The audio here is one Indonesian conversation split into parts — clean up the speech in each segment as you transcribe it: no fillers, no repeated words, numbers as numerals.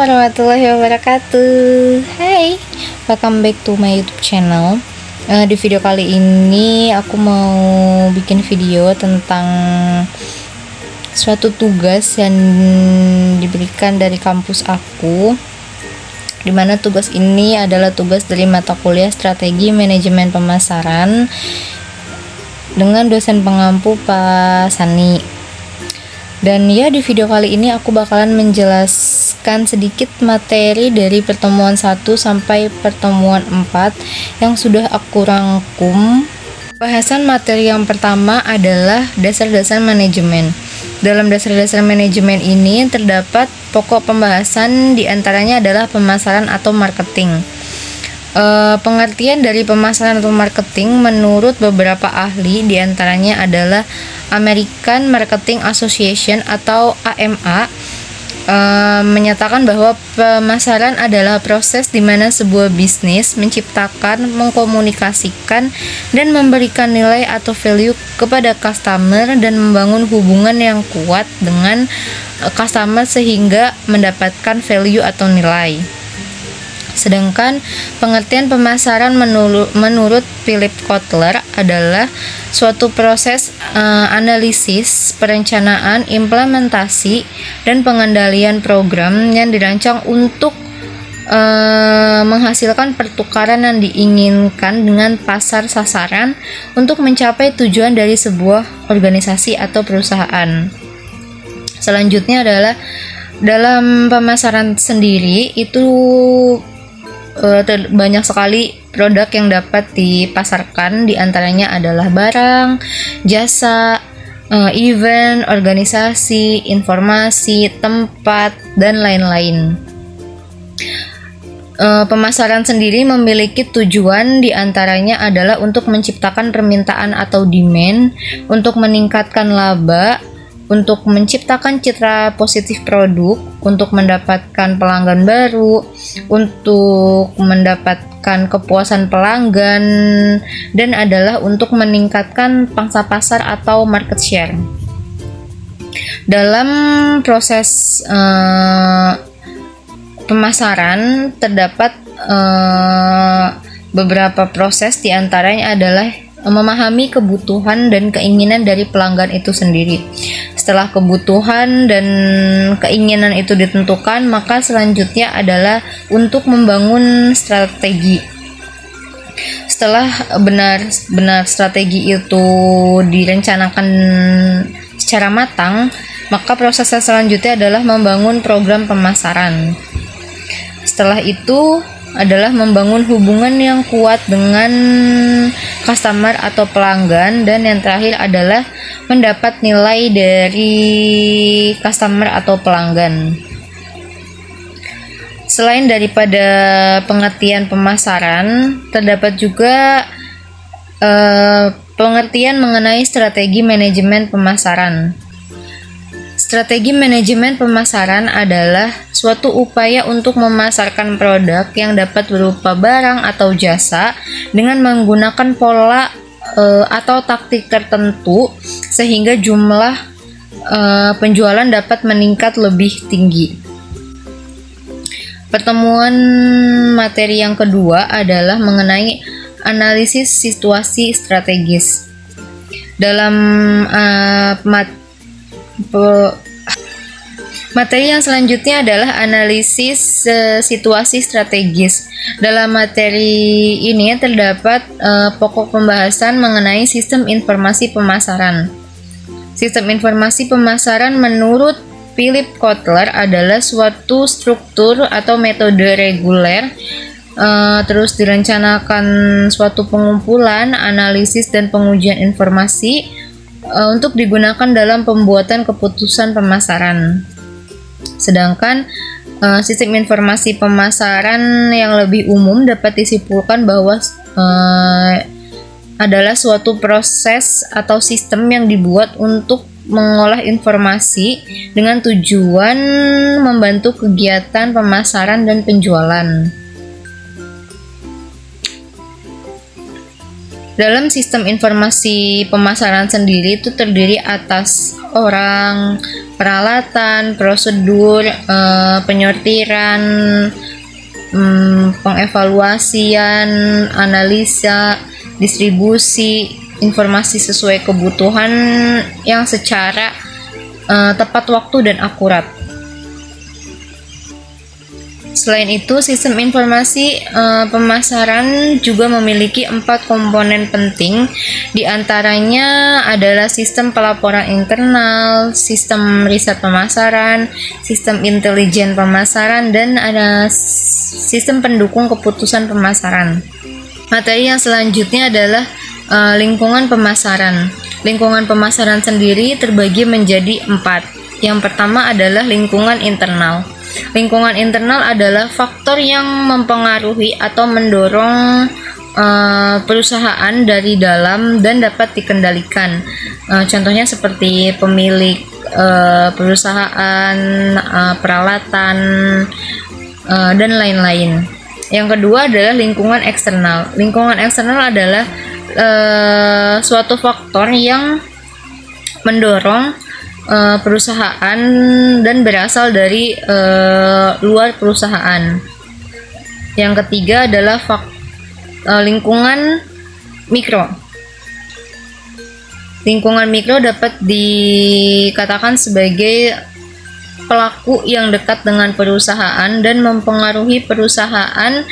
warahmatullahi wabarakatuh. Hai, welcome back to my YouTube channel. Di video kali ini aku mau bikin video tentang suatu tugas yang diberikan dari kampus aku, dimana tugas ini adalah tugas dari mata kuliah Strategi Manajemen Pemasaran dengan dosen pengampu Pak Sani. Dan ya, di video kali ini aku bakalan menjelaskan sedikit materi dari pertemuan 1 sampai pertemuan 4 yang sudah aku rangkum. Bahasan materi yang pertama adalah dasar-dasar manajemen. Dalam dasar-dasar manajemen ini terdapat pokok pembahasan, diantaranya adalah pemasaran atau marketing. Pengertian dari pemasaran atau marketing menurut beberapa ahli, diantaranya adalah American Marketing Association atau AMA, menyatakan bahwa pemasaran adalah proses di mana sebuah bisnis menciptakan, mengkomunikasikan, dan memberikan nilai atau value kepada customer dan membangun hubungan yang kuat dengan customer sehingga mendapatkan value atau nilai. Sedangkan pengertian pemasaran menurut Philip Kotler adalah suatu proses analisis, perencanaan, implementasi, dan pengendalian program yang dirancang untuk menghasilkan pertukaran yang diinginkan dengan pasar sasaran untuk mencapai tujuan dari sebuah organisasi atau perusahaan. Selanjutnya adalah dalam pemasaran sendiri itu banyak sekali produk yang dapat dipasarkan, diantaranya adalah barang, jasa, event, organisasi, informasi, tempat, dan lain-lain. Pemasaran sendiri memiliki tujuan, diantaranya adalah untuk menciptakan permintaan atau demand, untuk meningkatkan laba, untuk menciptakan citra positif produk, untuk mendapatkan pelanggan baru, untuk mendapatkan kepuasan pelanggan, dan adalah untuk meningkatkan pangsa pasar atau market share. Dalam proses pemasaran terdapat beberapa proses, diantaranya adalah memahami kebutuhan dan keinginan dari pelanggan itu sendiri. Setelah kebutuhan dan keinginan itu ditentukan, maka selanjutnya adalah untuk membangun strategi. Setelah benar-benar strategi itu direncanakan secara matang, maka proses selanjutnya adalah membangun program pemasaran. Setelah itu adalah membangun hubungan yang kuat dengan customer atau pelanggan, dan yang terakhir adalah mendapat nilai dari customer atau pelanggan. Selain daripada pengertian pemasaran, terdapat juga pengertian mengenai strategi manajemen pemasaran. Strategi manajemen pemasaran adalah suatu upaya untuk memasarkan produk yang dapat berupa barang atau jasa dengan menggunakan pola atau taktik tertentu sehingga jumlah penjualan dapat meningkat lebih tinggi. Pertemuan materi yang kedua adalah mengenai analisis situasi strategis. Dalam materi yang selanjutnya adalah analisis situasi strategis. Dalam materi ini terdapat pokok pembahasan mengenai sistem informasi pemasaran. Sistem informasi pemasaran menurut Philip Kotler adalah suatu struktur atau metode reguler, terus direncanakan suatu pengumpulan, analisis, dan pengujian informasi untuk digunakan dalam pembuatan keputusan pemasaran. Sedangkan sistem informasi pemasaran yang lebih umum dapat disimpulkan bahwa adalah suatu proses atau sistem yang dibuat untuk mengolah informasi dengan tujuan membantu kegiatan pemasaran dan penjualan. Dalam sistem informasi pemasaran sendiri itu terdiri atas orang, peralatan, prosedur, penyortiran, pengevaluasian, analisa, distribusi informasi sesuai kebutuhan yang secara tepat waktu dan akurat. Selain itu, sistem informasi pemasaran juga memiliki 4 komponen penting. Di antaranya adalah sistem pelaporan internal, sistem riset pemasaran, sistem intelijen pemasaran, dan ada sistem pendukung keputusan pemasaran. Materi yang selanjutnya adalah lingkungan pemasaran. Lingkungan pemasaran sendiri terbagi menjadi 4. Yang pertama adalah lingkungan internal. Lingkungan internal adalah faktor yang mempengaruhi atau mendorong perusahaan dari dalam dan dapat dikendalikan. Contohnya seperti pemilik perusahaan, peralatan, dan lain-lain. Yang kedua adalah lingkungan eksternal. Lingkungan eksternal adalah suatu faktor yang mendorong perusahaan dan berasal dari luar perusahaan. Yang ketiga adalah lingkungan mikro. Lingkungan mikro dapat dikatakan sebagai pelaku yang dekat dengan perusahaan dan mempengaruhi perusahaan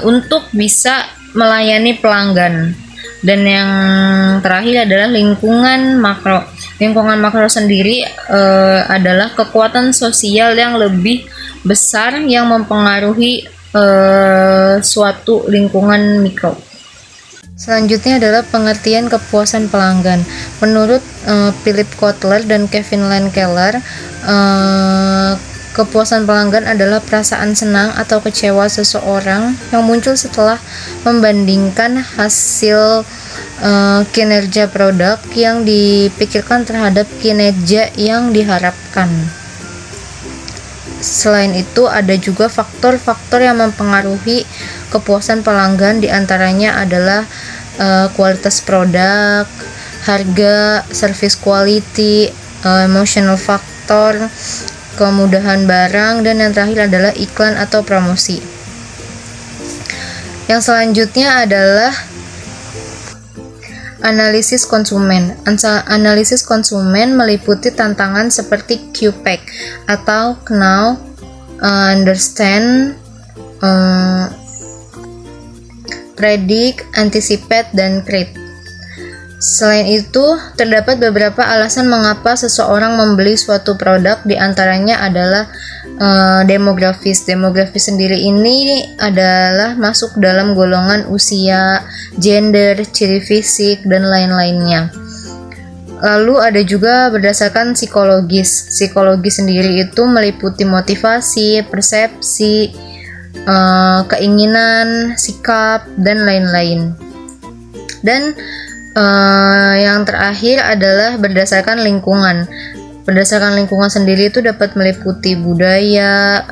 untuk bisa melayani pelanggan. Dan yang terakhir adalah lingkungan makro. Lingkungan makro sendiri adalah kekuatan sosial yang lebih besar yang mempengaruhi suatu lingkungan mikro. Selanjutnya adalah pengertian kepuasan pelanggan. Menurut Philip Kotler dan Kevin Lankeller, kepuasan pelanggan adalah perasaan senang atau kecewa seseorang yang muncul setelah membandingkan hasil kinerja produk yang dipikirkan terhadap kinerja yang diharapkan. Selain itu, ada juga faktor-faktor yang mempengaruhi kepuasan pelanggan, diantaranya adalah kualitas produk, harga, service quality, emotional factor, kemudahan barang, dan yang terakhir adalah iklan atau promosi. Yang selanjutnya adalah analisis konsumen. Analisis konsumen meliputi tantangan seperti QPAC atau Know, Understand, Predict, Anticipate, dan Create. Selain itu, terdapat beberapa alasan mengapa seseorang membeli suatu produk, diantaranya adalah demografis. Demografis sendiri ini adalah masuk dalam golongan usia, gender, ciri fisik, dan lain-lainnya. Lalu ada juga berdasarkan psikologis. Psikologi sendiri itu meliputi motivasi, persepsi, keinginan, sikap, dan lain-lain. Dan yang terakhir adalah berdasarkan lingkungan. Berdasarkan lingkungan sendiri itu dapat meliputi budaya,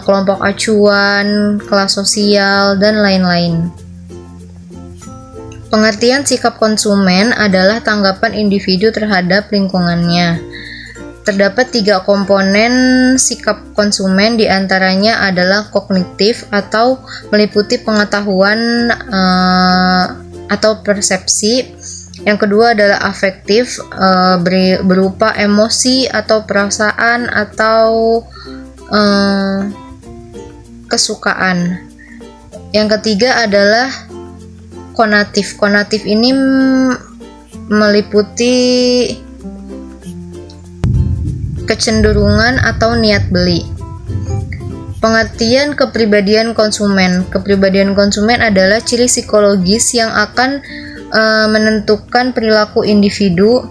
kelompok acuan, kelas sosial, dan lain-lain. Pengertian sikap konsumen adalah tanggapan individu terhadap lingkungannya. Terdapat 3 komponen sikap konsumen, diantaranya adalah kognitif atau meliputi pengetahuan atau persepsi. Yang kedua adalah afektif, berupa emosi atau perasaan atau kesukaan. Yang ketiga adalah konatif. Konatif ini meliputi kecenderungan atau niat beli. Pengertian kepribadian konsumen. Kepribadian konsumen adalah ciri psikologis yang akan menentukan perilaku individu,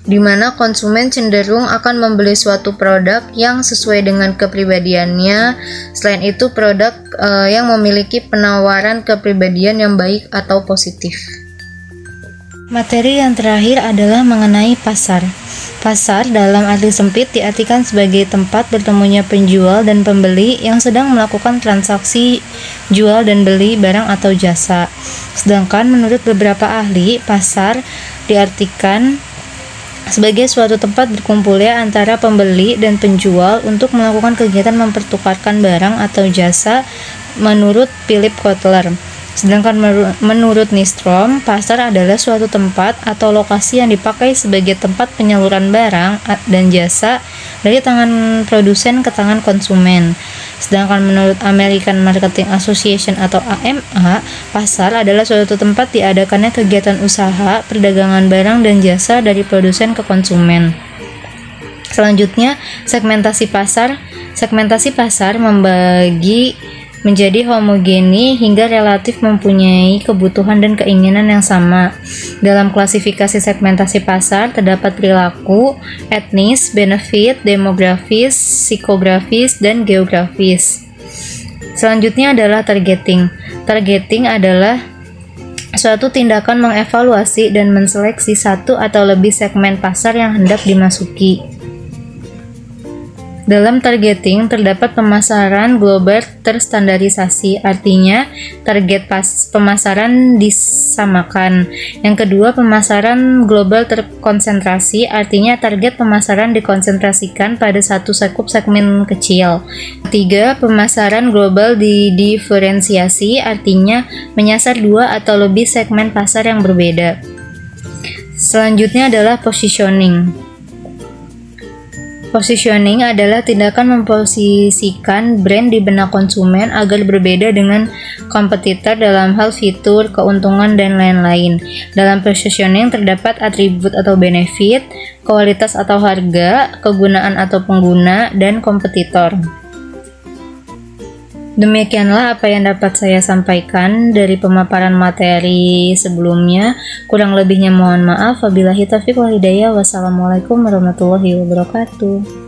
di mana konsumen cenderung akan membeli suatu produk yang sesuai dengan kepribadiannya. Selain itu, produk yang memiliki penawaran kepribadian yang baik atau positif. Materi yang terakhir adalah mengenai pasar. Pasar dalam arti sempit diartikan sebagai tempat bertemunya penjual dan pembeli yang sedang melakukan transaksi jual dan beli barang atau jasa. Sedangkan menurut beberapa ahli, pasar diartikan sebagai suatu tempat berkumpulnya antara pembeli dan penjual untuk melakukan kegiatan mempertukarkan barang atau jasa menurut Philip Kotler. Sedangkan menurut Nystrom, pasar adalah suatu tempat atau lokasi yang dipakai sebagai tempat penyaluran barang dan jasa dari tangan produsen ke tangan konsumen. Sedangkan menurut American Marketing Association atau AMA, pasar adalah suatu tempat diadakannya kegiatan usaha, perdagangan barang dan jasa dari produsen ke konsumen. Selanjutnya, segmentasi pasar. Segmentasi pasar membagi menjadi homogeni hingga relatif mempunyai kebutuhan dan keinginan yang sama. Dalam klasifikasi segmentasi pasar terdapat perilaku, etnis, benefit, demografis, psikografis, dan geografis. Selanjutnya adalah targeting. Targeting adalah suatu tindakan mengevaluasi dan menseleksi satu atau lebih segmen pasar yang hendak dimasuki. Dalam targeting terdapat pemasaran global terstandarisasi, artinya target pemasaran disamakan. Yang kedua, pemasaran global terkonsentrasi, artinya target pemasaran dikonsentrasikan pada satu sekup segmen kecil. Ketiga, pemasaran global didiferensiasi, artinya menyasar dua atau lebih segmen pasar yang berbeda. Selanjutnya adalah positioning. Positioning adalah tindakan memposisikan brand di benak konsumen agar berbeda dengan kompetitor dalam hal fitur, keuntungan, dan lain-lain. Dalam positioning terdapat atribut atau benefit, kualitas atau harga, kegunaan atau pengguna, dan kompetitor. Demikianlah apa yang dapat saya sampaikan dari pemaparan materi sebelumnya. Kurang lebihnya mohon maaf. Wabillahi taufiq wal hidayah. Wassalamualaikum warahmatullahi wabarakatuh.